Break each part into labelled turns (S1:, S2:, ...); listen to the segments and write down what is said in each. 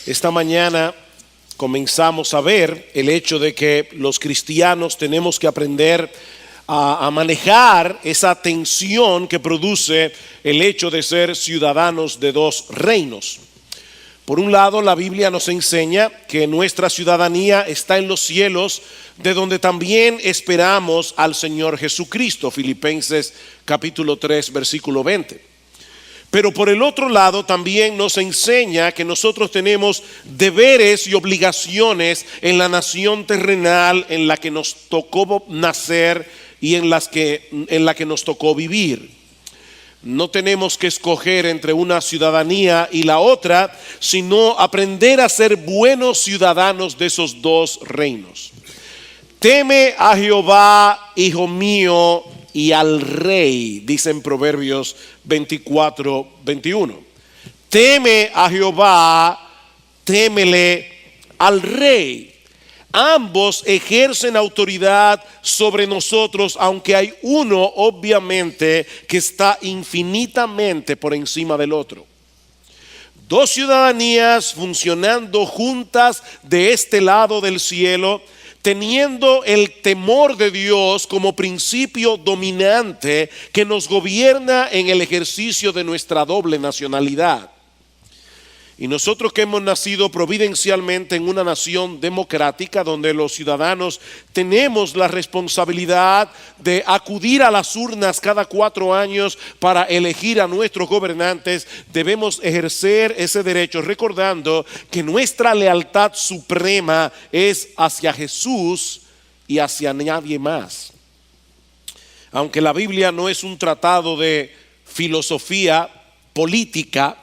S1: Esta mañana comenzamos a ver el hecho de que los cristianos tenemos que aprender a manejar esa tensión que produce el hecho de ser ciudadanos de dos reinos. Por un lado, la Biblia nos enseña que nuestra ciudadanía está en los cielos, de donde también esperamos al Señor Jesucristo, Filipenses capítulo 3, versículo 20. Pero por el otro lado también nos enseña que nosotros tenemos deberes y obligaciones en la nación terrenal en la que nos tocó nacer y en la que nos tocó vivir. No tenemos que escoger entre una ciudadanía y la otra, sino aprender a ser buenos ciudadanos de esos dos reinos. Teme a Jehová, hijo mío, y al rey, dice en Proverbios 24, 21. Teme a Jehová, témele al rey. Ambos ejercen autoridad sobre nosotros, aunque hay uno obviamente que está infinitamente por encima del otro. Dos ciudadanías funcionando juntas de este lado del cielo, teniendo el temor de Dios como principio dominante que nos gobierna en el ejercicio de nuestra doble nacionalidad. Y nosotros que hemos nacido providencialmente en una nación democrática donde los ciudadanos tenemos la responsabilidad de acudir a las urnas cada 4 años para elegir a nuestros gobernantes, debemos ejercer ese derecho recordando que nuestra lealtad suprema es hacia Jesús y hacia nadie más. Aunque la Biblia no es un tratado de filosofía política,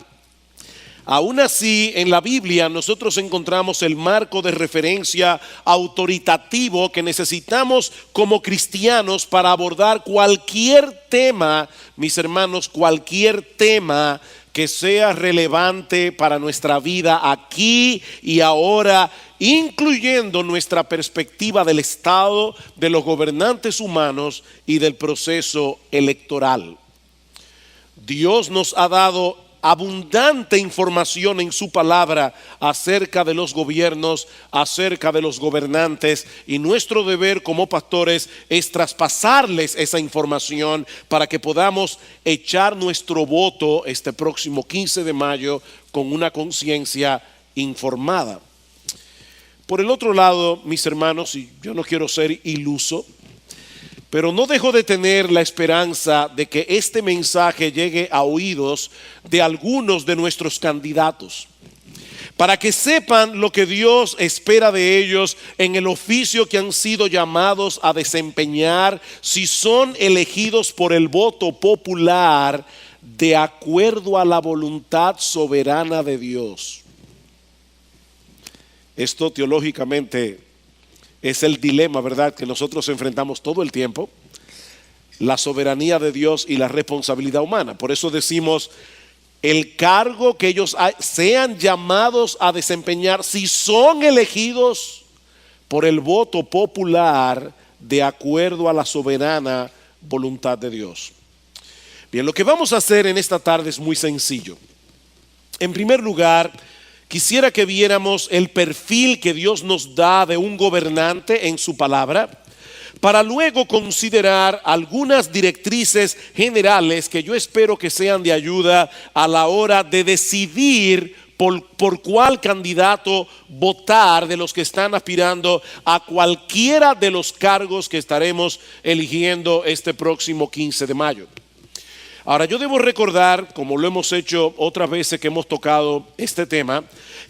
S1: aún así, en la Biblia nosotros encontramos el marco de referencia autoritativo que necesitamos como cristianos para abordar cualquier tema, mis hermanos, cualquier tema que sea relevante para nuestra vida aquí y ahora, incluyendo nuestra perspectiva del Estado, de los gobernantes humanos y del proceso electoral. Dios nos ha dado abundante información en su palabra acerca de los gobiernos, acerca de los gobernantes, y nuestro deber como pastores es traspasarles esa información para que podamos echar nuestro voto este próximo 15 de mayo con una conciencia informada. Por el otro lado, mis hermanos, y yo no quiero ser iluso, pero no dejo de tener la esperanza de que este mensaje llegue a oídos de algunos de nuestros candidatos, para que sepan lo que Dios espera de ellos en el oficio que han sido llamados a desempeñar si son elegidos por el voto popular de acuerdo a la voluntad soberana de Dios. Esto teológicamente es el dilema, ¿verdad?, que nosotros enfrentamos todo el tiempo: la soberanía de Dios y la responsabilidad humana. Por eso decimos, el cargo que ellos sean llamados a desempeñar, si son elegidos por el voto popular de acuerdo a la soberana voluntad de Dios. Bien, lo que vamos a hacer en esta tarde es muy sencillo. En primer lugar, quisiera que viéramos el perfil que Dios nos da de un gobernante en su palabra, para luego considerar algunas directrices generales que yo espero que sean de ayuda a la hora de decidir por cuál candidato votar de los que están aspirando a cualquiera de los cargos que estaremos eligiendo este próximo 15 de mayo. Ahora, yo debo recordar, como lo hemos hecho otras veces que hemos tocado este tema,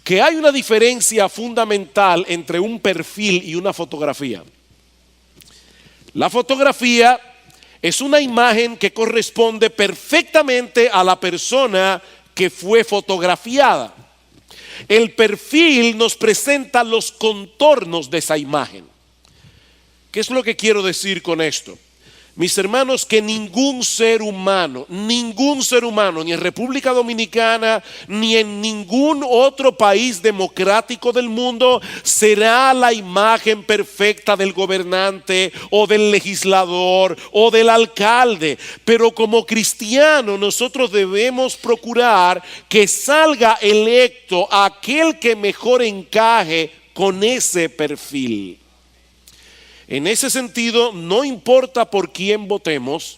S1: que hay una diferencia fundamental entre un perfil y una fotografía. La fotografía es una imagen que corresponde perfectamente a la persona que fue fotografiada. El perfil nos presenta los contornos de esa imagen. ¿Qué es lo que quiero decir con esto? Mis hermanos, que ningún ser humano, ni en República Dominicana, ni en ningún otro país democrático del mundo, será la imagen perfecta del gobernante o del legislador o del alcalde. Pero como cristianos nosotros debemos procurar que salga electo aquel que mejor encaje con ese perfil. En ese sentido, no importa por quién votemos,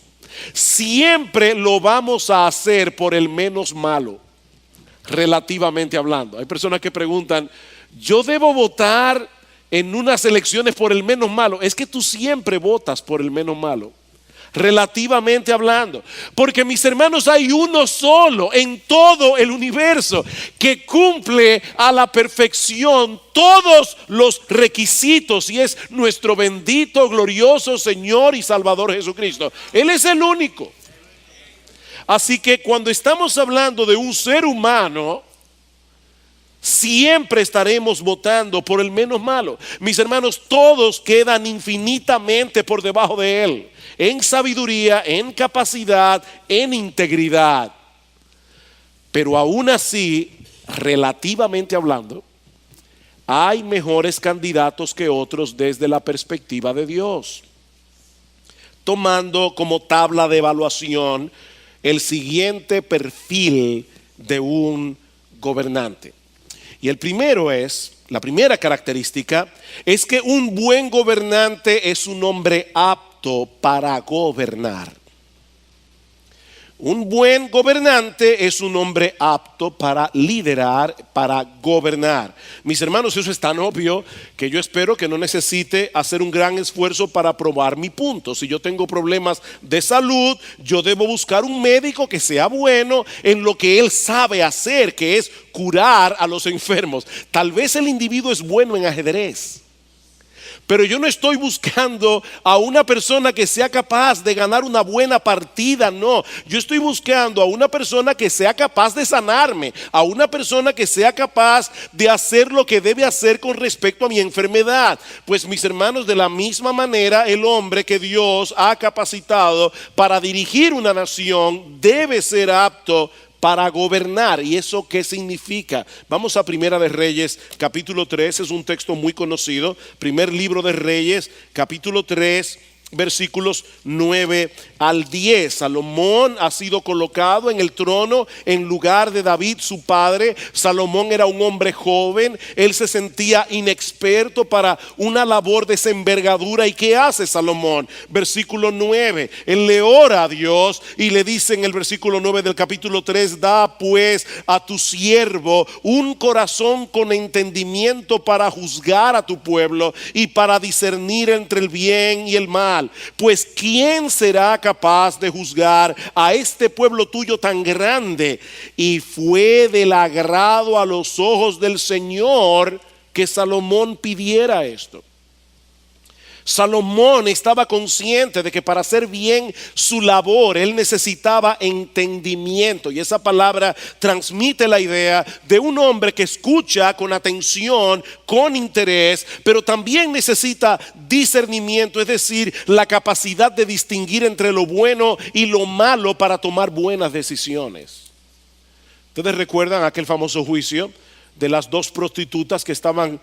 S1: siempre lo vamos a hacer por el menos malo, relativamente hablando. Hay personas que preguntan, ¿yo debo votar en unas elecciones por el menos malo? Es que tú siempre votas por el menos malo, relativamente hablando, porque mis hermanos, hay uno solo en todo el universo que cumple a la perfección todos los requisitos, y es nuestro bendito, glorioso Señor y Salvador Jesucristo. Él es el único. Así que cuando estamos hablando de un ser humano, siempre estaremos votando por el menos malo. Mis hermanos, todos quedan infinitamente por debajo de él, en sabiduría, en capacidad, en integridad. Pero aún así, relativamente hablando, hay mejores candidatos que otros desde la perspectiva de Dios. Tomando como tabla de evaluación el siguiente perfil de un gobernante. Y la primera característica es que un buen gobernante es un hombre apto para gobernar. Un buen gobernante es un hombre apto para liderar, para gobernar. Mis hermanos, eso es tan obvio que yo espero que no necesite hacer un gran esfuerzo para probar mi punto. Si yo tengo problemas de salud, yo debo buscar un médico que sea bueno en lo que él sabe hacer, que es curar a los enfermos. Tal vez el individuo es bueno en ajedrez, pero yo no estoy buscando a una persona que sea capaz de ganar una buena partida, no. Yo estoy buscando a una persona que sea capaz de sanarme, a una persona que sea capaz de hacer lo que debe hacer con respecto a mi enfermedad. Pues mis hermanos, de la misma manera, el hombre que Dios ha capacitado para dirigir una nación debe ser apto para gobernar. ¿Y eso qué significa? Vamos a Primera de Reyes, capítulo 3, es un texto muy conocido. Primer libro de Reyes, capítulo 3, versículos 9 al 10. Salomón ha sido colocado en el trono en lugar de David su padre. Salomón era un hombre joven, él se sentía inexperto para una labor de esa envergadura. ¿Y qué hace Salomón? Versículo 9, él le ora a Dios y le dice en el versículo 9 del capítulo 3: da pues a tu siervo un corazón con entendimiento para juzgar a tu pueblo y para discernir entre el bien y el mal. Pues ¿quién será capaz de juzgar a este pueblo tuyo tan grande? Y fue del agrado a los ojos del Señor que Salomón pidiera esto. Salomón estaba consciente de que para hacer bien su labor él necesitaba entendimiento, y esa palabra transmite la idea de un hombre que escucha con atención, con interés, pero también necesita discernimiento, es decir, la capacidad de distinguir entre lo bueno y lo malo para tomar buenas decisiones. ¿Ustedes recuerdan aquel famoso juicio de las dos prostitutas que estaban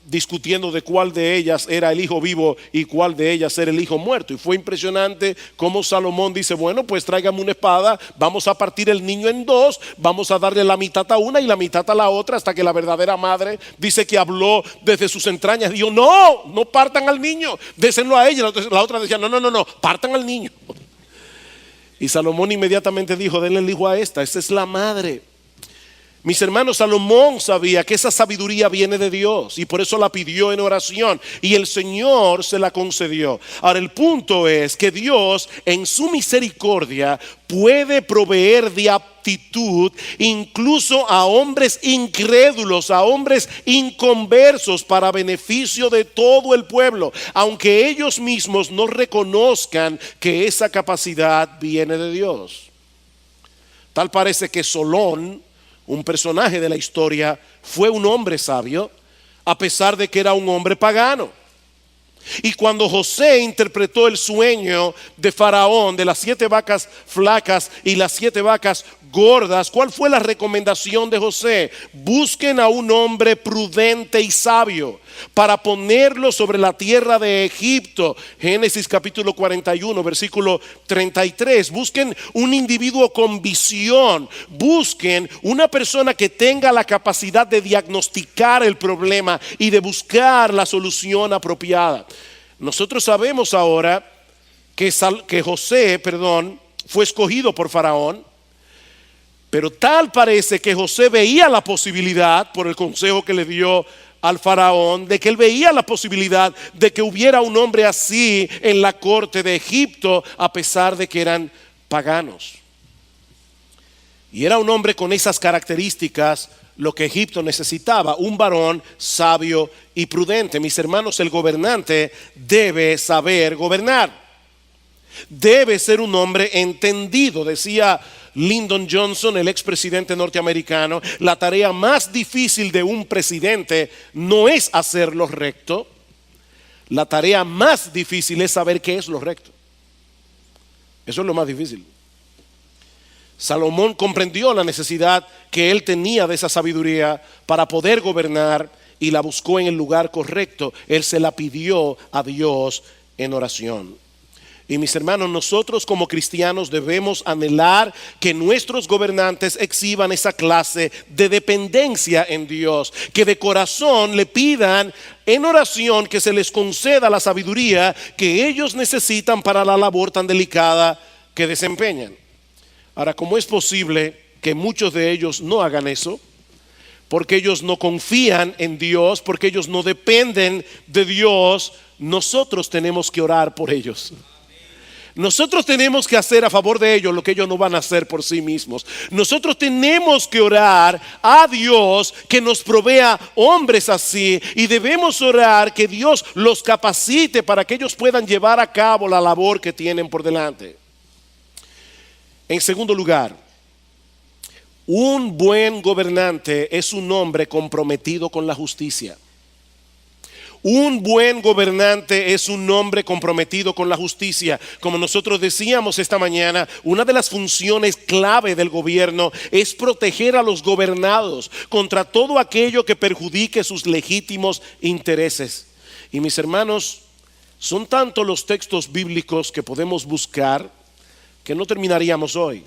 S1: discutiendo de cuál de ellas era el hijo vivo y cuál de ellas era el hijo muerto? Y fue impresionante cómo Salomón dice: bueno, pues tráigame una espada, vamos a partir el niño en dos, vamos a darle la mitad a una y la mitad a la otra, hasta que la verdadera madre dice que habló desde sus entrañas, dijo: no partan al niño, désenlo a ella. La otra decía: no, partan al niño. Y Salomón inmediatamente dijo: denle el hijo a esta es la madre. Mis hermanos, Salomón sabía que esa sabiduría viene de Dios y por eso la pidió en oración, y el Señor se la concedió. Ahora, el punto es que Dios en su misericordia puede proveer de aptitud incluso a hombres incrédulos, a hombres inconversos, para beneficio de todo el pueblo, aunque ellos mismos no reconozcan que esa capacidad viene de Dios. Tal parece que Solón, un personaje de la historia, fue un hombre sabio a pesar de que era un hombre pagano. Y cuando José interpretó el sueño de Faraón de las 7 vacas flacas y las 7 vacas gordas, ¿cuál fue la recomendación de José? Busquen a un hombre prudente y sabio para ponerlo sobre la tierra de Egipto. Génesis capítulo 41, versículo 33. Busquen un individuo con visión. Busquen una persona que tenga la capacidad de diagnosticar el problema y de buscar la solución apropiada. Nosotros sabemos ahora que José, fue escogido por Faraón. Pero tal parece que José veía la posibilidad, por el consejo que le dio al faraón, de que él veía la posibilidad de que hubiera un hombre así en la corte de Egipto, a pesar de que eran paganos. Y era un hombre con esas características lo que Egipto necesitaba: un varón sabio y prudente. Mis hermanos, el gobernante debe saber gobernar. Debe ser un hombre entendido. Decía Lyndon Johnson, el expresidente norteamericano, la tarea más difícil de un presidente no es hacer lo recto. La tarea más difícil es saber qué es lo recto. Eso es lo más difícil. Salomón comprendió la necesidad que él tenía de esa sabiduría para poder gobernar y la buscó en el lugar correcto. Él se la pidió a Dios en oración. Y mis hermanos, nosotros como cristianos debemos anhelar que nuestros gobernantes exhiban esa clase de dependencia en Dios, que de corazón le pidan en oración que se les conceda la sabiduría que ellos necesitan para la labor tan delicada que desempeñan. Ahora, ¿cómo es posible que muchos de ellos no hagan eso? Porque ellos no confían en Dios, porque ellos no dependen de Dios. Nosotros tenemos que orar por ellos. Nosotros tenemos que hacer a favor de ellos lo que ellos no van a hacer por sí mismos. Nosotros tenemos que orar a Dios que nos provea hombres así, y debemos orar que Dios los capacite para que ellos puedan llevar a cabo la labor que tienen por delante. En segundo lugar, un buen gobernante es un hombre comprometido con la justicia. Un buen gobernante es un hombre comprometido con la justicia. Como nosotros decíamos esta mañana, una de las funciones clave del gobierno es proteger a los gobernados contra todo aquello que perjudique sus legítimos intereses. Y mis hermanos, son tantos los textos bíblicos que podemos buscar que no terminaríamos hoy.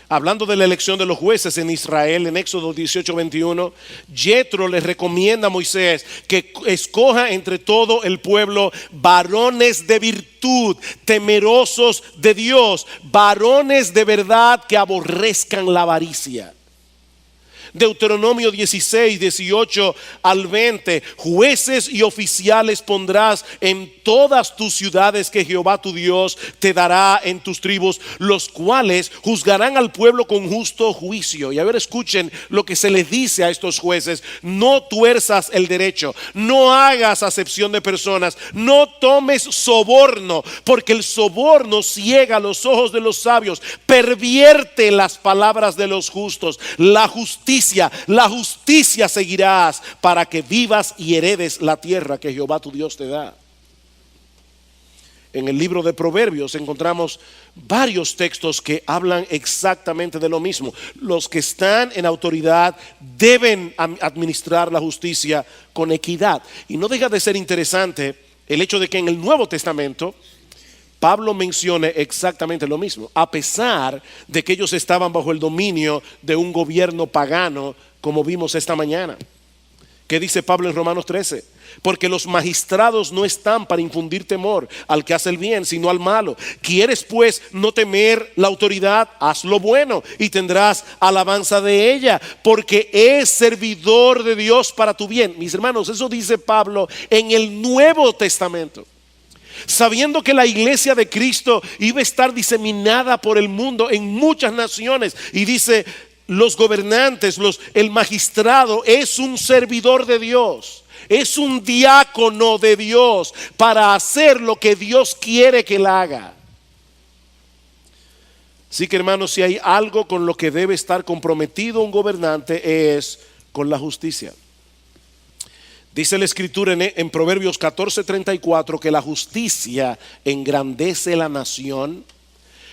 S1: Hablando de la elección de los jueces en Israel, en Éxodo 18:21, Yetro le recomienda a Moisés que escoja entre todo el pueblo varones de virtud, temerosos de Dios, varones de verdad que aborrezcan la avaricia. Deuteronomio 16, 18 al 20, jueces y oficiales pondrás en todas tus ciudades que Jehová tu Dios te dará en tus tribus, los cuales juzgarán al pueblo con justo juicio. Y a ver, escuchen lo que se les dice a estos jueces: no tuerzas el derecho, no hagas acepción de personas, no tomes soborno, porque el soborno ciega los ojos de los sabios, pervierte las palabras de los justos. La justicia seguirás para que vivas y heredes la tierra que Jehová tu Dios te da. En el libro de Proverbios encontramos varios textos que hablan exactamente de lo mismo. Los que están en autoridad deben administrar la justicia con equidad. Y no deja de ser interesante el hecho de que en el Nuevo Testamento Pablo menciona exactamente lo mismo, a pesar de que ellos estaban bajo el dominio de un gobierno pagano, como vimos esta mañana. ¿Qué dice Pablo en Romanos 13? Porque los magistrados no están para infundir temor al que hace el bien, sino al malo. ¿Quieres pues no temer la autoridad? Haz lo bueno y tendrás alabanza de ella, porque es servidor de Dios para tu bien. Mis hermanos, eso dice Pablo en el Nuevo Testamento, sabiendo que la iglesia de Cristo iba a estar diseminada por el mundo en muchas naciones. Y dice: los gobernantes, el magistrado es un servidor de Dios, es un diácono de Dios para hacer lo que Dios quiere que él haga. Así que, hermanos, si hay algo con lo que debe estar comprometido un gobernante, es con la justicia. Dice la escritura en Proverbios 14:34 que la justicia engrandece la nación,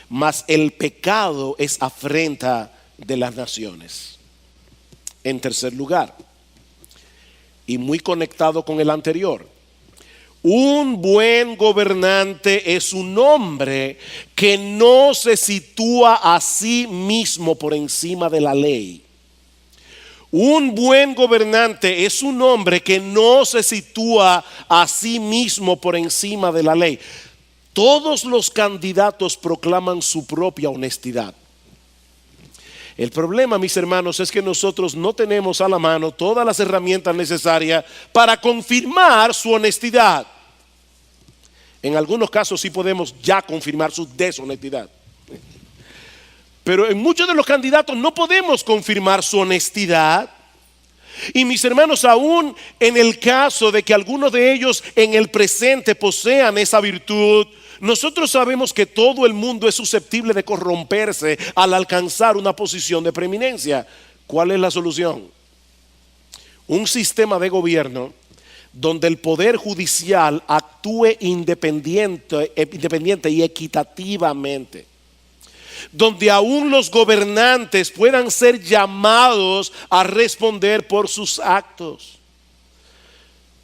S1: mas el pecado es afrenta de las naciones. En tercer lugar, y muy conectado con el anterior, un buen gobernante es un hombre que no se sitúa a sí mismo por encima de la ley. Un buen gobernante es un hombre que no se sitúa a sí mismo por encima de la ley. Todos los candidatos proclaman su propia honestidad. El problema, mis hermanos, es que nosotros no tenemos a la mano todas las herramientas necesarias para confirmar su honestidad. En algunos casos sí podemos ya confirmar su deshonestidad. Pero en muchos de los candidatos no podemos confirmar su honestidad. Y mis hermanos, aún en el caso de que algunos de ellos en el presente posean esa virtud, nosotros sabemos que todo el mundo es susceptible de corromperse al alcanzar una posición de preeminencia. ¿Cuál es la solución? Un sistema de gobierno donde el poder judicial actúe independiente y equitativamente, donde aún los gobernantes puedan ser llamados a responder por sus actos.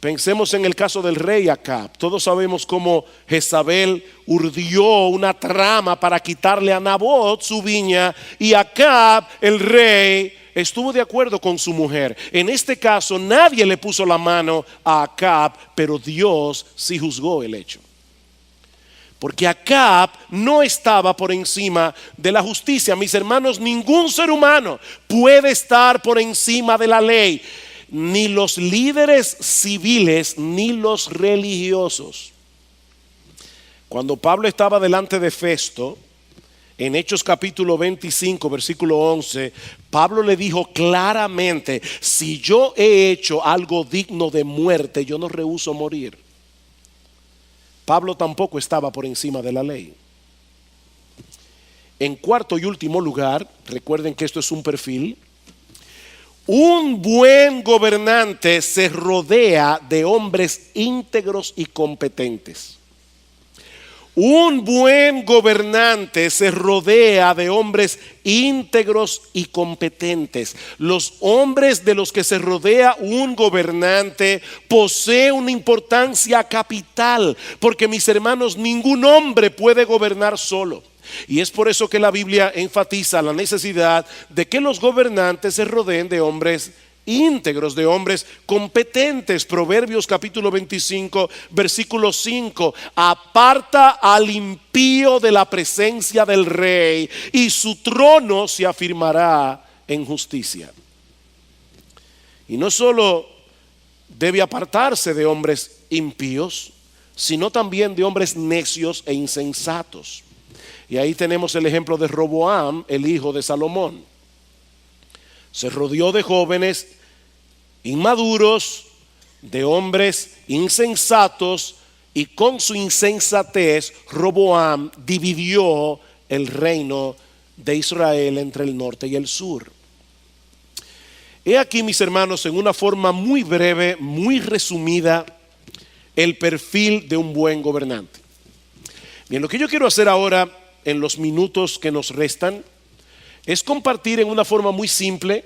S1: Pensemos en el caso del rey Acab. Todos sabemos cómo Jezabel urdió una trama para quitarle a Nabot su viña, y Acab, el rey, estuvo de acuerdo con su mujer. En este caso nadie le puso la mano a Acab, pero Dios sí juzgó el hecho. Porque Acab no estaba por encima de la justicia. Mis hermanos, ningún ser humano puede estar por encima de la ley. Ni los líderes civiles, ni los religiosos. Cuando Pablo estaba delante de Festo, en Hechos capítulo 25, versículo 11, Pablo le dijo claramente: si yo he hecho algo digno de muerte, yo no rehúso morir. Pablo tampoco estaba por encima de la ley. En cuarto y último lugar, recuerden que esto es un perfil. Un buen gobernante se rodea de hombres íntegros y competentes. Un buen gobernante se rodea de hombres íntegros y competentes. Los hombres de los que se rodea un gobernante posee una importancia capital, porque, mis hermanos, ningún hombre puede gobernar solo. Y es por eso que la Biblia enfatiza la necesidad de que los gobernantes se rodeen de hombres íntegros, de hombres competentes. Proverbios capítulo 25, versículo 5: aparta al impío de la presencia del rey, y su trono se afirmará en justicia. Y no solo debe apartarse de hombres impíos, sino también de hombres necios e insensatos. Y ahí tenemos el ejemplo de Roboam, el hijo de Salomón. Se rodeó de jóvenes inmaduros, de hombres insensatos, y con su insensatez Roboam dividió el reino de Israel entre el norte y el sur. He aquí, mis hermanos, en una forma muy breve, muy resumida, el perfil de un buen gobernante. Bien, lo que yo quiero hacer ahora, en los minutos que nos restan, es compartir en una forma muy simple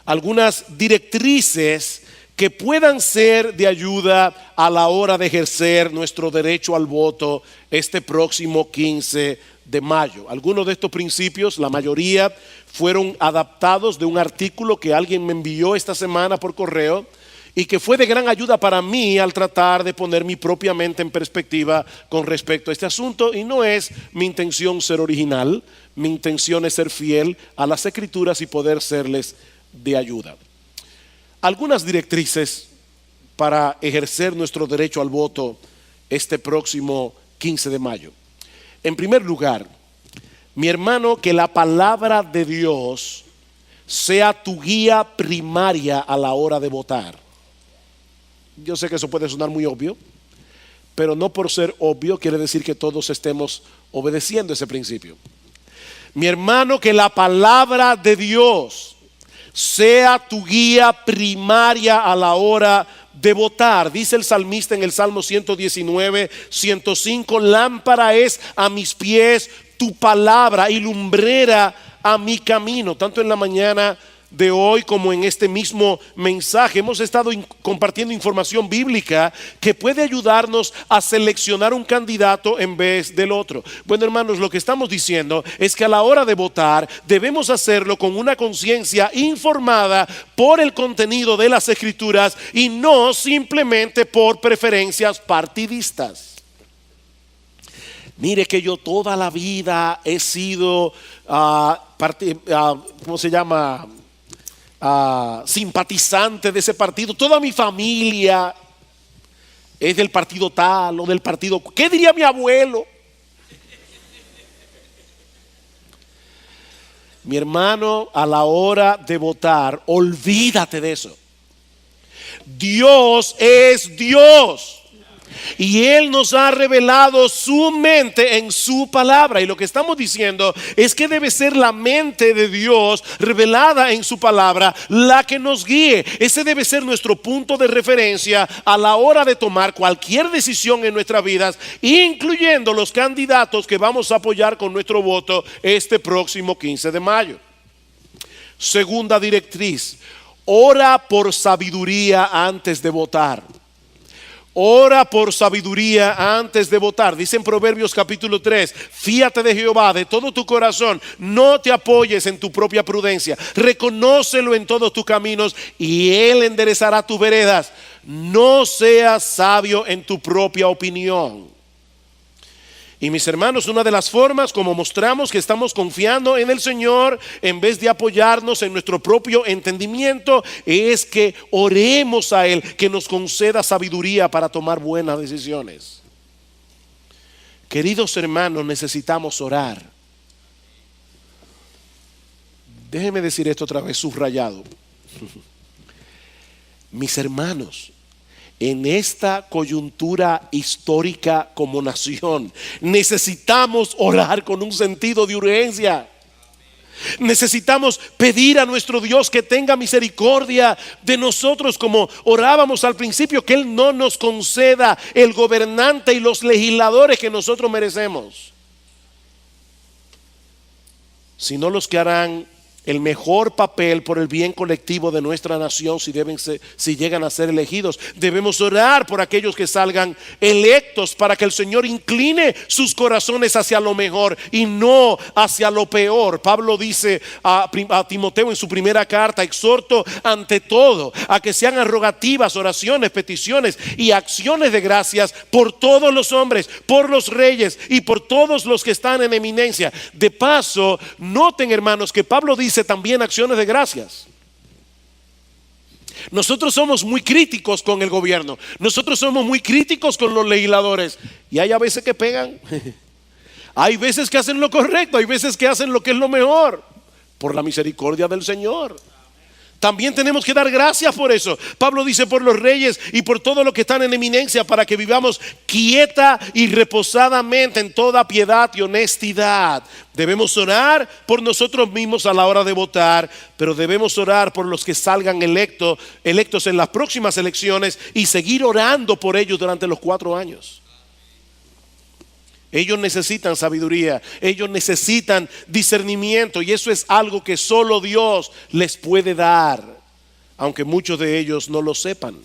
S1: algunas directrices que puedan ser de ayuda a la hora de ejercer nuestro derecho al voto este próximo 15 de mayo. Algunos de estos principios, la mayoría, fueron adaptados de un artículo que alguien me envió esta semana por correo, y que fue de gran ayuda para mí al tratar de poner mi propia mente en perspectiva con respecto a este asunto. Y no es mi intención ser original, mi intención es ser fiel a las Escrituras y poder serles de ayuda. Algunas directrices para ejercer nuestro derecho al voto este próximo 15 de mayo. En primer lugar, mi hermano, que la palabra de Dios sea tu guía primaria a la hora de votar. Yo sé que eso puede sonar muy obvio, pero no por ser obvio quiere decir que todos estemos obedeciendo ese principio. Mi hermano, que la palabra de Dios sea tu guía primaria a la hora de votar. Dice el salmista en el Salmo 119, 105, lámpara es a mis pies tu palabra y lumbrera a mi camino. Tanto en la mañana de hoy como en este mismo mensaje hemos estado compartiendo información bíblica que puede ayudarnos a seleccionar un candidato en vez del otro. Bueno, hermanos, lo que estamos diciendo es que a la hora de votar debemos hacerlo con una conciencia informada por el contenido de las Escrituras y no simplemente por preferencias partidistas. Mire que yo toda la vida he sido ¿cómo se llama? Simpatizante de ese partido. Toda mi familia es del partido tal o del partido. ¿Qué diría mi abuelo? Mi hermano, a la hora de votar, olvídate de eso. Dios es Dios. Y Él nos ha revelado su mente en su palabra. Y lo que estamos diciendo es que debe ser la mente de Dios revelada en su palabra la que nos guíe. Ese debe ser nuestro punto de referencia a la hora de tomar cualquier decisión en nuestras vidas, incluyendo los candidatos que vamos a apoyar con nuestro voto este próximo 15 de mayo. Segunda directriz: ora por sabiduría antes de votar. Ora por sabiduría antes de votar. Dice en Proverbios capítulo 3, fíate de Jehová de todo tu corazón, no te apoyes en tu propia prudencia, reconócelo en todos tus caminos y Él enderezará tus veredas. No seas sabio en tu propia opinión. Y mis hermanos, una de las formas como mostramos que estamos confiando en el Señor en vez de apoyarnos en nuestro propio entendimiento es que oremos a Él que nos conceda sabiduría para tomar buenas decisiones. Queridos hermanos, necesitamos orar. Déjenme decir esto otra vez subrayado. Mis hermanos, en esta coyuntura histórica como nación, necesitamos orar con un sentido de urgencia. Necesitamos pedir a nuestro Dios que tenga misericordia de nosotros, como orábamos al principio, que Él no nos conceda el gobernante y los legisladores que nosotros merecemos, sino los que harán el mejor papel por el bien colectivo de nuestra nación si llegan a ser elegidos. Debemos orar por aquellos que salgan electos para que el Señor incline sus corazones hacia lo mejor y no hacia lo peor. Pablo dice a Timoteo en su primera carta: exhorto ante todo a que se hagan rogativas, oraciones, peticiones y acciones de gracias por todos los hombres, por los reyes y por todos los que están en eminencia. De paso, noten, hermanos, que Pablo dice también acciones de gracias. Nosotros somos muy críticos con el gobierno, nosotros somos muy críticos con los legisladores, y hay a veces que pegan, hay veces que hacen lo correcto, hay veces que hacen lo que es lo mejor, por la misericordia del Señor. También tenemos que dar gracias por eso. Pablo dice por los reyes y por todos los que están en eminencia, para que vivamos quieta y reposadamente en toda piedad y honestidad. Debemos orar por nosotros mismos a la hora de votar, pero debemos orar por los que salgan electos en las próximas elecciones y seguir orando por ellos durante los 4 años. Ellos necesitan sabiduría, ellos necesitan discernimiento, y eso es algo que solo Dios les puede dar, aunque muchos de ellos no lo sepan.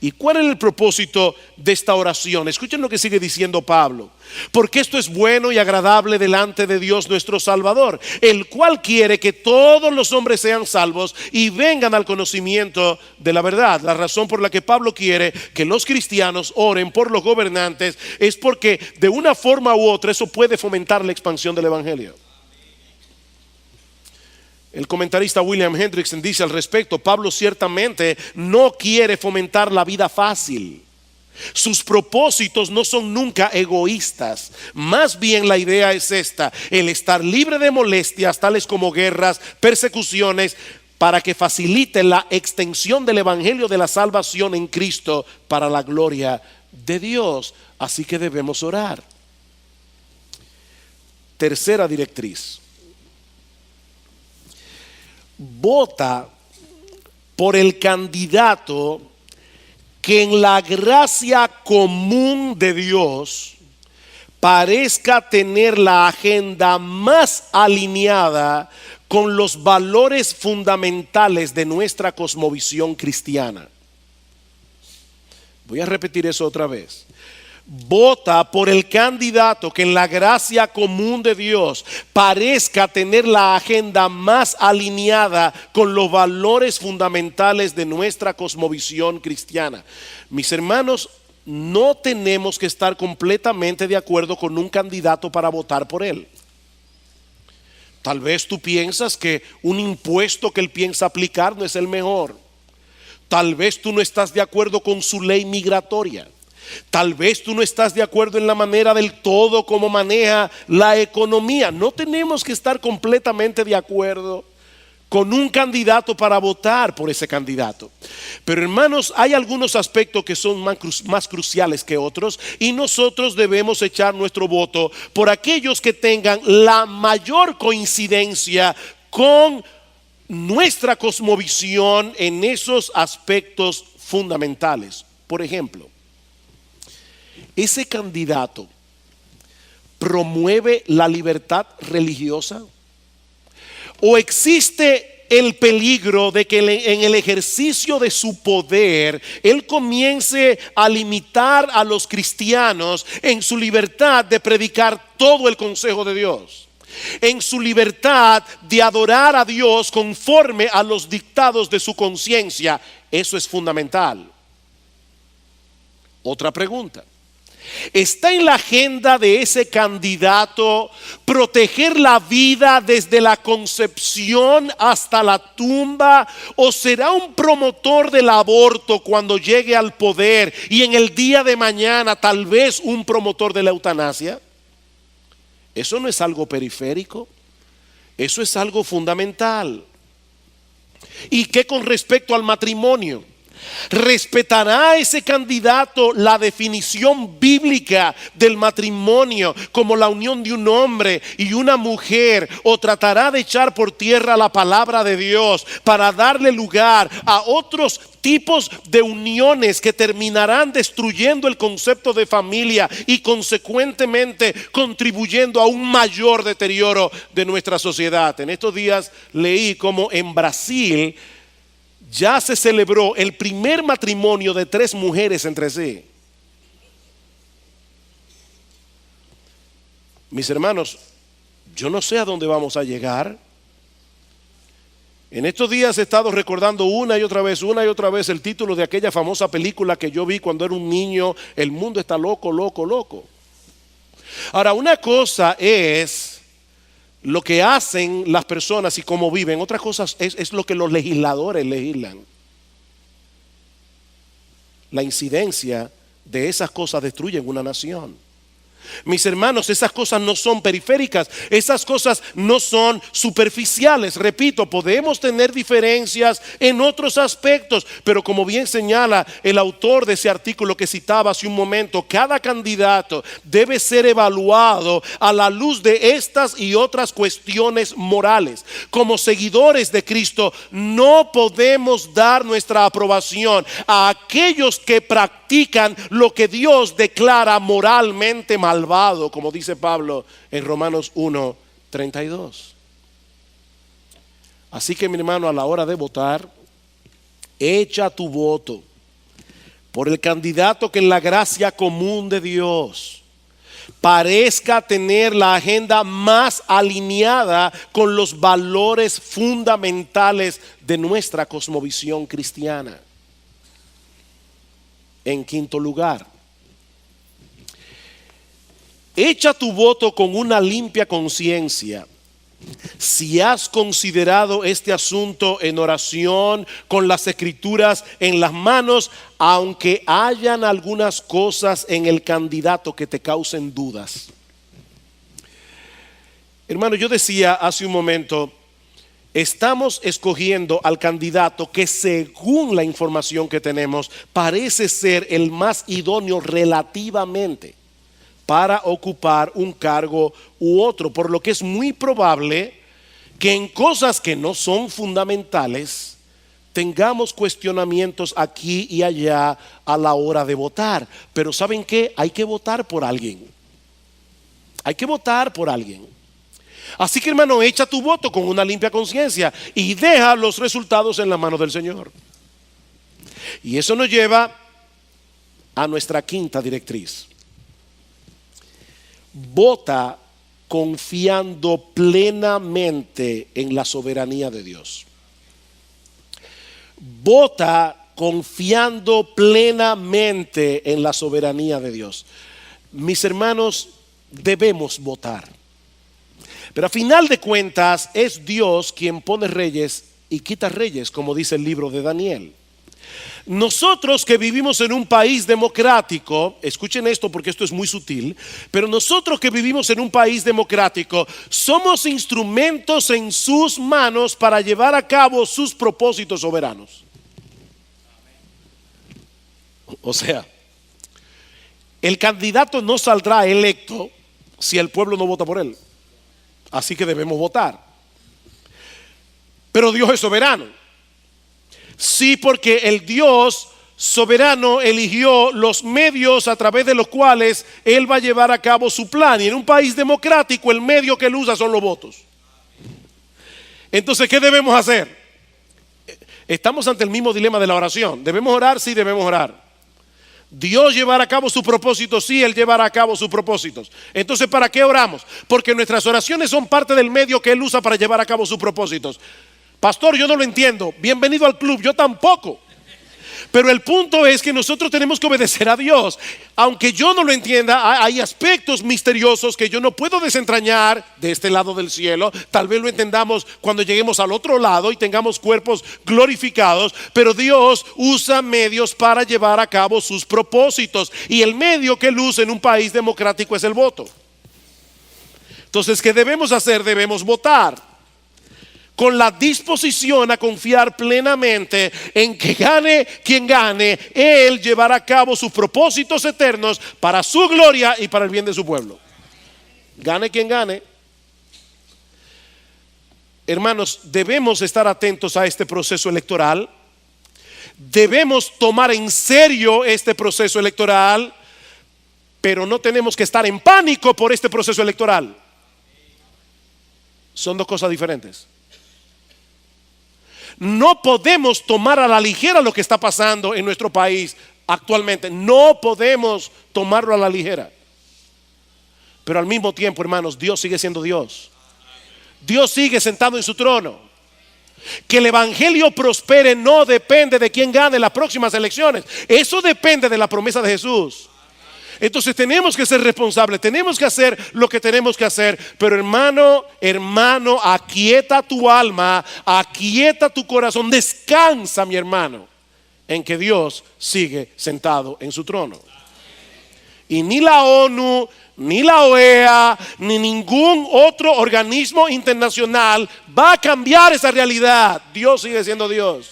S1: ¿Y cuál es el propósito de esta oración? Escuchen lo que sigue diciendo Pablo: porque esto es bueno y agradable delante de Dios nuestro Salvador, el cual quiere que todos los hombres sean salvos y vengan al conocimiento de la verdad. La razón por la que Pablo quiere que los cristianos oren por los gobernantes es porque de una forma u otra eso puede fomentar la expansión del evangelio. El comentarista William Hendrickson dice al respecto: Pablo ciertamente no quiere fomentar la vida fácil. Sus propósitos no son nunca egoístas. Más bien la idea es esta: el estar libre de molestias tales como guerras, persecuciones, para que facilite la extensión del evangelio de la salvación en Cristo para la gloria de Dios. Así que debemos orar. Tercera directriz: vota por el candidato que en la gracia común de Dios parezca tener la agenda más alineada con los valores fundamentales de nuestra cosmovisión cristiana. Voy a repetir eso otra vez. Vota por el candidato que en la gracia común de Dios parezca tener la agenda más alineada con los valores fundamentales de nuestra cosmovisión cristiana. Mis hermanos, no tenemos que estar completamente de acuerdo con un candidato para votar por él. Tal vez tú piensas que un impuesto que él piensa aplicar no es el mejor. Tal vez tú no estás de acuerdo con su ley migratoria. Tal vez tú no estás de acuerdo en la manera del todo como maneja la economía. No tenemos que estar completamente de acuerdo con un candidato para votar por ese candidato. Pero hermanos, hay algunos aspectos que son más cruciales que otros, y nosotros debemos echar nuestro voto por aquellos que tengan la mayor coincidencia con nuestra cosmovisión en esos aspectos fundamentales. Por ejemplo, ¿ese candidato promueve la libertad religiosa? ¿O existe el peligro de que en el ejercicio de su poder él comience a limitar a los cristianos en su libertad de predicar todo el consejo de Dios, en su libertad de adorar a Dios conforme a los dictados de su conciencia? Eso es fundamental. Otra pregunta: ¿está en la agenda de ese candidato proteger la vida desde la concepción hasta la tumba? ¿O será un promotor del aborto cuando llegue al poder y en el día de mañana tal vez un promotor de la eutanasia? Eso no es algo periférico, eso es algo fundamental. ¿Y qué con respecto al matrimonio? ¿Respetará ese candidato la definición bíblica del matrimonio como la unión de un hombre y una mujer? ¿O tratará de echar por tierra la palabra de Dios para darle lugar a otros tipos de uniones que terminarán destruyendo el concepto de familia y consecuentemente contribuyendo a un mayor deterioro de nuestra sociedad? En estos días leí cómo en Brasil ya se celebró el primer matrimonio de 3 mujeres entre sí. Mis hermanos, yo no sé a dónde vamos a llegar. En estos días he estado recordando una y otra vez el título de aquella famosa película que yo vi cuando era un niño: El mundo está loco, loco, loco. Ahora, una cosa es lo que hacen las personas y cómo viven. Otra cosa es lo que los legisladores legislan. La incidencia de esas cosas destruyen una nación. Mis hermanos, esas cosas no son periféricas, esas cosas no son superficiales. Repito, podemos tener diferencias en otros aspectos, pero como bien señala el autor de ese artículo que citaba hace un momento, cada candidato debe ser evaluado a la luz de estas y otras cuestiones morales. Como seguidores de Cristo, no podemos dar nuestra aprobación a aquellos que practican lo que Dios declara moralmente malvado, como dice Pablo en Romanos 1:32. Así que, mi hermano, a la hora de votar, echa tu voto por el candidato que en la gracia común de Dios parezca tener la agenda más alineada con los valores fundamentales de nuestra cosmovisión cristiana. En quinto lugar, echa tu voto con una limpia conciencia. Si has considerado este asunto en oración, con las escrituras en las manos, aunque hayan algunas cosas en el candidato que te causen dudas. Hermano, yo decía hace un momento, estamos escogiendo al candidato que, según la información que tenemos, parece ser el más idóneo relativamente para ocupar un cargo u otro, por lo que es muy probable que en cosas que no son fundamentales tengamos cuestionamientos aquí y allá a la hora de votar. Pero ¿saben qué? Hay que votar por alguien. Hay que votar por alguien. Así que, hermano, echa tu voto con una limpia conciencia y deja los resultados en la mano del Señor. Y eso nos lleva a nuestra quinta directriz. Vota confiando plenamente en la soberanía de Dios. Vota confiando plenamente en la soberanía de Dios. Mis hermanos, debemos votar. Pero a final de cuentas es Dios quien pone reyes y quita reyes, como dice el libro de Daniel. Nosotros que vivimos en un país democrático, escuchen esto porque esto es muy sutil, pero nosotros que vivimos en un país democrático somos instrumentos en sus manos para llevar a cabo sus propósitos soberanos. O sea, el candidato no saldrá electo si el pueblo no vota por él. Así que debemos votar. Pero Dios es soberano. Sí, porque el Dios soberano eligió los medios a través de los cuales Él va a llevar a cabo su plan. Y en un país democrático el medio que Él usa son los votos. Entonces, ¿qué debemos hacer? Estamos ante el mismo dilema de la oración. ¿Debemos orar? Sí, debemos orar. Dios llevará a cabo sus propósitos, sí, Él llevará a cabo sus propósitos. Entonces, ¿para qué oramos? Porque nuestras oraciones son parte del medio que Él usa para llevar a cabo sus propósitos. Pastor, yo no lo entiendo. Bienvenido al club, yo tampoco. Pero el punto es que nosotros tenemos que obedecer a Dios. Aunque yo no lo entienda, hay aspectos misteriosos que yo no puedo desentrañar de este lado del cielo. Tal vez lo entendamos cuando lleguemos al otro lado y tengamos cuerpos glorificados. Pero Dios usa medios para llevar a cabo sus propósitos. Y el medio que Él usa en un país democrático es el voto. Entonces, ¿qué debemos hacer? Debemos votar con la disposición a confiar plenamente en que gane quien gane, Él llevará a cabo sus propósitos eternos para su gloria y para el bien de su pueblo. Gane quien gane. Hermanos, debemos estar atentos a este proceso electoral. Debemos tomar en serio este proceso electoral, pero no tenemos que estar en pánico por este proceso electoral. Son dos cosas diferentes. No podemos tomar a la ligera lo que está pasando en nuestro país actualmente. No podemos tomarlo a la ligera. Pero al mismo tiempo, hermanos, Dios sigue siendo Dios. Dios sigue sentado en su trono. Que el evangelio prospere no depende de quién gane las próximas elecciones. Eso depende de la promesa de Jesús. Entonces tenemos que ser responsables, tenemos que hacer lo que tenemos que hacer. Pero hermano, aquieta tu alma, aquieta tu corazón, descansa, mi hermano, en que Dios sigue sentado en su trono. Y ni la ONU, ni la OEA, ni ningún otro organismo internacional va a cambiar esa realidad. Dios sigue siendo Dios.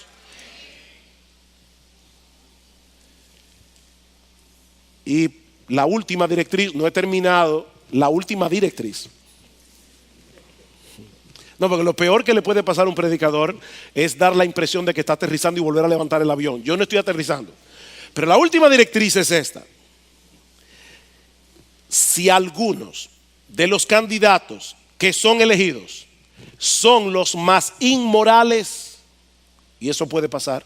S1: Y la última directriz, no he terminado, la última directriz. No, porque lo peor que le puede pasar a un predicador es dar la impresión de que está aterrizando y volver a levantar el avión. Yo no estoy aterrizando. Pero la última directriz es esta. Si algunos de los candidatos que son elegidos son los más inmorales, y eso puede pasar,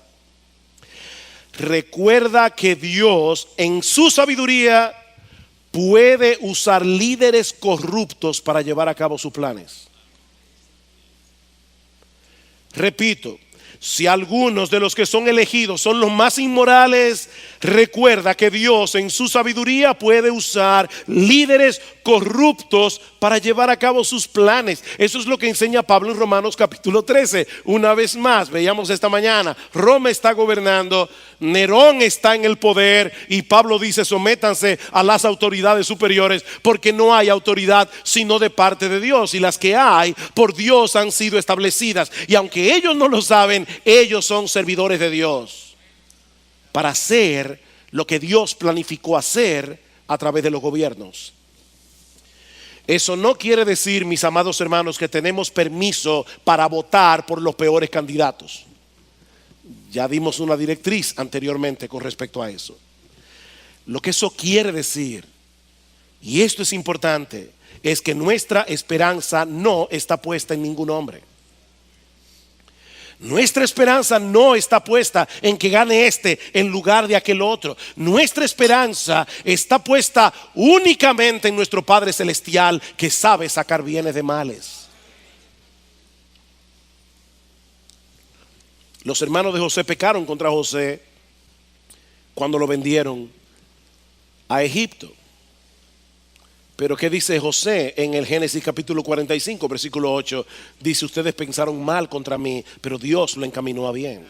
S1: recuerda que Dios en su sabiduría puede usar líderes corruptos para llevar a cabo sus planes. Repito, si algunos de los que son elegidos son los más inmorales, recuerda que Dios en su sabiduría puede usar líderes corruptos para llevar a cabo sus planes. Eso es lo que enseña Pablo en Romanos capítulo 13. Una vez más, veíamos esta mañana, Roma está gobernando, Nerón está en el poder y Pablo dice: sométanse a las autoridades superiores, porque no hay autoridad sino de parte de Dios, y las que hay por Dios han sido establecidas, y aunque ellos no lo saben, ellos son servidores de Dios para hacer lo que Dios planificó hacer a través de los gobiernos. Eso no quiere decir, mis amados hermanos, que tenemos permiso para votar por los peores candidatos. Ya dimos una directriz anteriormente con respecto a eso. Lo que eso quiere decir, y esto es importante, es que nuestra esperanza no está puesta en ningún hombre. Nuestra esperanza no está puesta en que gane este en lugar de aquel otro. Nuestra esperanza está puesta únicamente en nuestro Padre Celestial, que sabe sacar bienes de males. Los hermanos de José pecaron contra José cuando lo vendieron a Egipto. Pero ¿qué dice José en el Génesis capítulo 45, versículo 8? Dice: ustedes pensaron mal contra mí, pero Dios lo encaminó a bien.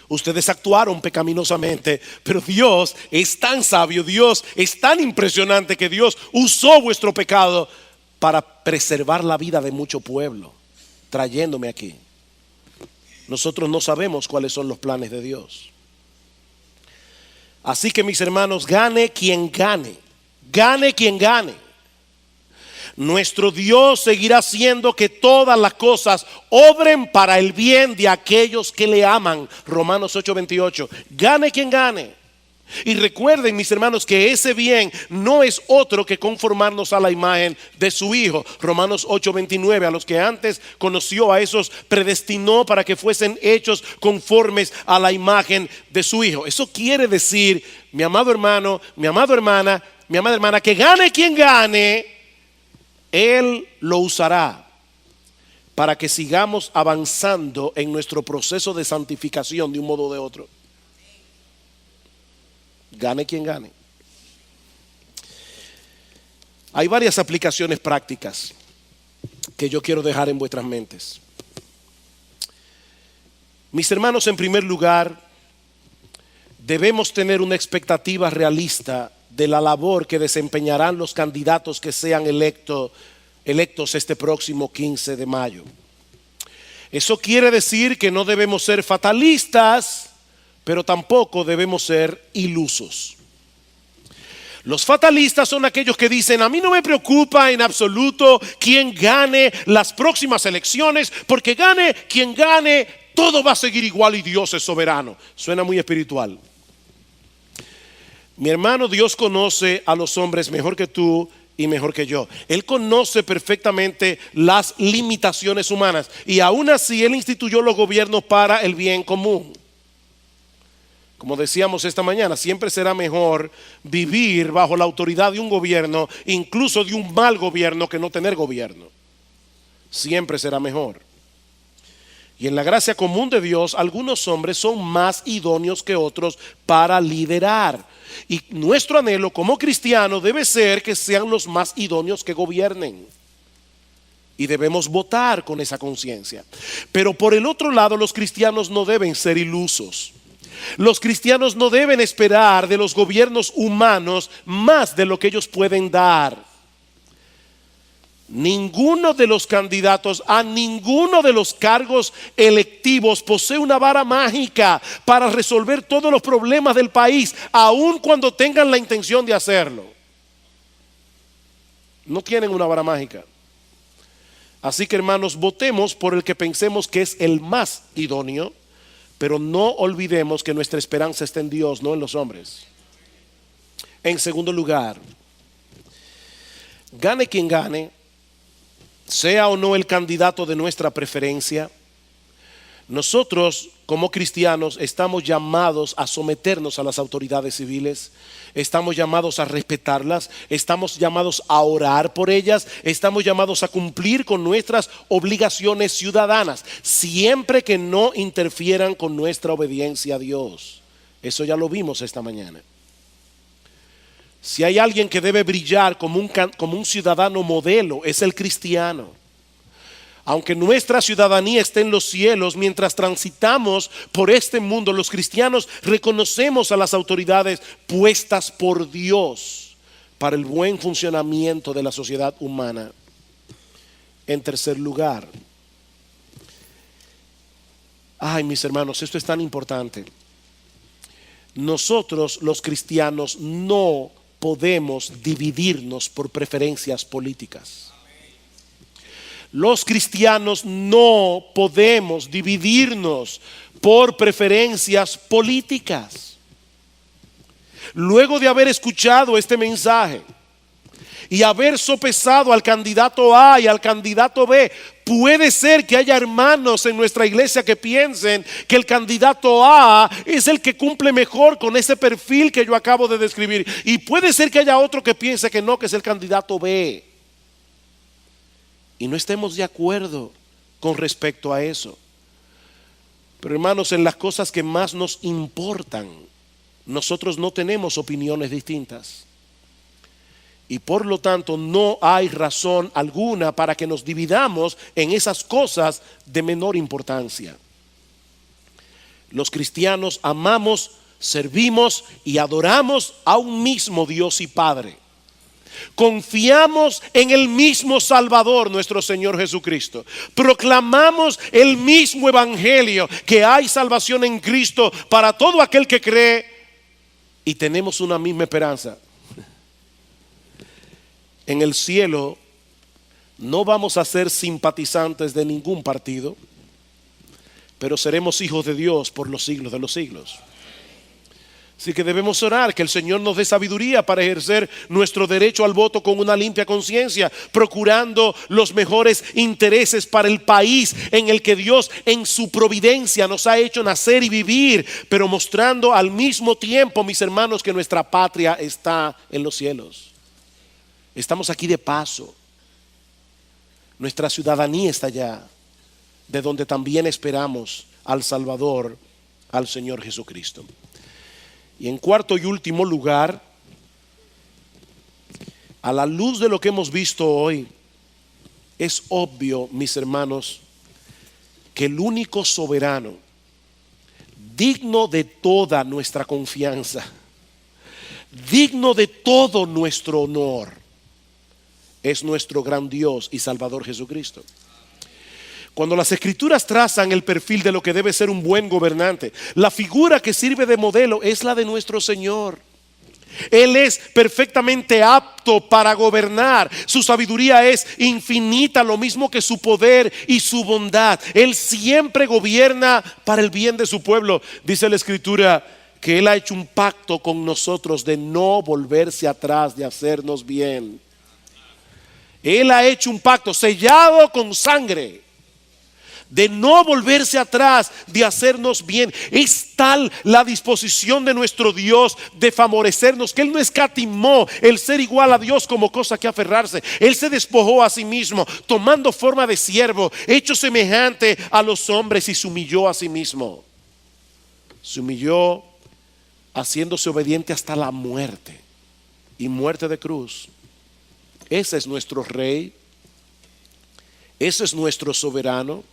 S1: Ustedes actuaron pecaminosamente, pero Dios es tan sabio, Dios es tan impresionante, que Dios usó vuestro pecado para preservar la vida de mucho pueblo, trayéndome aquí. Nosotros no sabemos cuáles son los planes de Dios. Así que, mis hermanos, gane quien gane. Gane quien gane, nuestro Dios seguirá haciendo que todas las cosas obren para el bien de aquellos que le aman. Romanos 8:28. Gane quien gane. Y recuerden, mis hermanos, que ese bien no es otro que conformarnos a la imagen de su Hijo. Romanos 8:29. A los que antes conoció, a esos predestinó para que fuesen hechos conformes a la imagen de su Hijo. Eso quiere decir, mi amado hermano, mi amada hermana, que gane quien gane, Él lo usará para que sigamos avanzando en nuestro proceso de santificación de un modo o de otro. Gane quien gane. Hay varias aplicaciones prácticas que yo quiero dejar en vuestras mentes. Mis hermanos, en primer lugar, debemos tener una expectativa realista de la labor que desempeñarán los candidatos que sean electos este próximo 15 de mayo. Eso quiere decir que no debemos ser fatalistas, pero tampoco debemos ser ilusos. Los fatalistas son aquellos que dicen: a mí no me preocupa en absoluto quién gane las próximas elecciones, porque gane quien gane, todo va a seguir igual y Dios es soberano. Suena muy espiritual. Mi hermano, Dios conoce a los hombres mejor que tú y mejor que yo. Él conoce perfectamente las limitaciones humanas, y aún así Él instituyó los gobiernos para el bien común. Como decíamos esta mañana, siempre será mejor vivir bajo la autoridad de un gobierno, incluso de un mal gobierno, que no tener gobierno. Siempre será mejor. Y en la gracia común de Dios, algunos hombres son más idóneos que otros para liderar. Y nuestro anhelo como cristianos debe ser que sean los más idóneos que gobiernen. Y debemos votar con esa conciencia. Pero por el otro lado, los cristianos no deben ser ilusos. Los cristianos no deben esperar de los gobiernos humanos más de lo que ellos pueden dar. Ninguno de los candidatos a ninguno de los cargos electivos posee una vara mágica para resolver todos los problemas del país, aun cuando tengan la intención de hacerlo. No tienen una vara mágica. Así que, hermanos, votemos por el que pensemos que es el más idóneo, pero no olvidemos que nuestra esperanza está en Dios, no en los hombres. En segundo lugar, gane quien gane, sea o no el candidato de nuestra preferencia, nosotros como cristianos estamos llamados a someternos a las autoridades civiles, estamos llamados a respetarlas, estamos llamados a orar por ellas, estamos llamados a cumplir con nuestras obligaciones ciudadanas, siempre que no interfieran con nuestra obediencia a Dios. Eso ya lo vimos esta mañana. Si hay alguien que debe brillar como un ciudadano modelo, es el cristiano. Aunque nuestra ciudadanía esté en los cielos, mientras transitamos por este mundo, los cristianos reconocemos a las autoridades puestas por Dios para el buen funcionamiento de la sociedad humana. En tercer lugar, mis hermanos, esto es tan importante. Nosotros, los cristianos, no podemos dividirnos por preferencias políticas. Los cristianos no podemos dividirnos por preferencias políticas. Luego de haber escuchado este mensaje y haber sopesado al candidato A y al candidato B, puede ser que haya hermanos en nuestra iglesia que piensen que el candidato A es el que cumple mejor con ese perfil que yo acabo de describir, y puede ser que haya otro que piense que no, que es el candidato B, y no estemos de acuerdo con respecto a eso. Pero hermanos, en las cosas que más nos importan, nosotros no tenemos opiniones distintas. Y por lo tanto no hay razón alguna para que nos dividamos en esas cosas de menor importancia. Los cristianos amamos, servimos y adoramos a un mismo Dios y Padre. Confiamos en el mismo Salvador, nuestro Señor Jesucristo. Proclamamos el mismo evangelio, que hay salvación en Cristo para todo aquel que cree, y tenemos una misma esperanza. En el cielo no vamos a ser simpatizantes de ningún partido, pero seremos hijos de Dios por los siglos de los siglos. Así que debemos orar que el Señor nos dé sabiduría para ejercer nuestro derecho al voto con una limpia conciencia, procurando los mejores intereses para el país en el que Dios en su providencia nos ha hecho nacer y vivir, pero mostrando al mismo tiempo, mis hermanos, que nuestra patria está en los cielos. Estamos aquí de paso. Nuestra ciudadanía está allá, de donde también esperamos al Salvador, al Señor Jesucristo. Y en cuarto y último lugar, a la luz de lo que hemos visto hoy, es obvio, mis hermanos, que el único soberano digno de toda nuestra confianza, digno de todo nuestro honor, es nuestro gran Dios y Salvador Jesucristo. Cuando las Escrituras trazan el perfil de lo que debe ser un buen gobernante, la figura que sirve de modelo es la de nuestro Señor. Él es perfectamente apto para gobernar. Su sabiduría es infinita, lo mismo que su poder y su bondad. Él siempre gobierna para el bien de su pueblo. Dice la Escritura que Él ha hecho un pacto con nosotros de no volverse atrás, de hacernos bien. Él ha hecho un pacto sellado con sangre, de no volverse atrás, de hacernos bien. Es tal la disposición de nuestro Dios de favorecernos, que Él no escatimó el ser igual a Dios como cosa que aferrarse. Él se despojó a sí mismo, tomando forma de siervo, hecho semejante a los hombres, y se humilló a sí mismo. Se humilló haciéndose obediente hasta la muerte, y muerte de cruz. Ese es nuestro Rey, ese es nuestro soberano.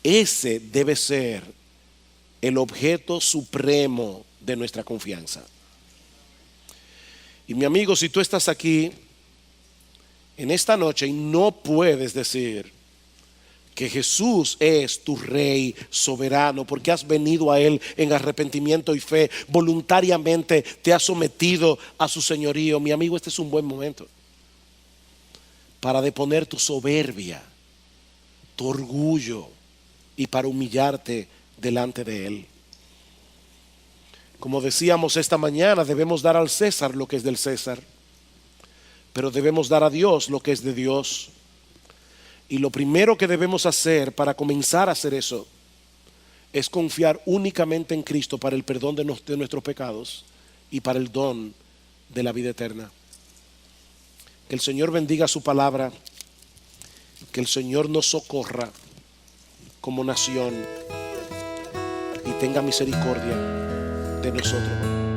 S1: Ese debe ser el objeto supremo de nuestra confianza. Y mi amigo, si tú estás aquí en esta noche y no puedes decir que Jesús es tu Rey soberano, porque has venido a Él en arrepentimiento y fe, voluntariamente te has sometido a su señorío, mi amigo, este es un buen momento para deponer tu soberbia, tu orgullo, y para humillarte delante de Él. Como decíamos esta mañana, debemos dar al César lo que es del César, pero debemos dar a Dios lo que es de Dios. Y lo primero que debemos hacer para comenzar a hacer eso es confiar únicamente en Cristo para el perdón de nuestros pecados y para el don de la vida eterna. Que el Señor bendiga su palabra, que el Señor nos socorra como nación y tenga misericordia de nosotros.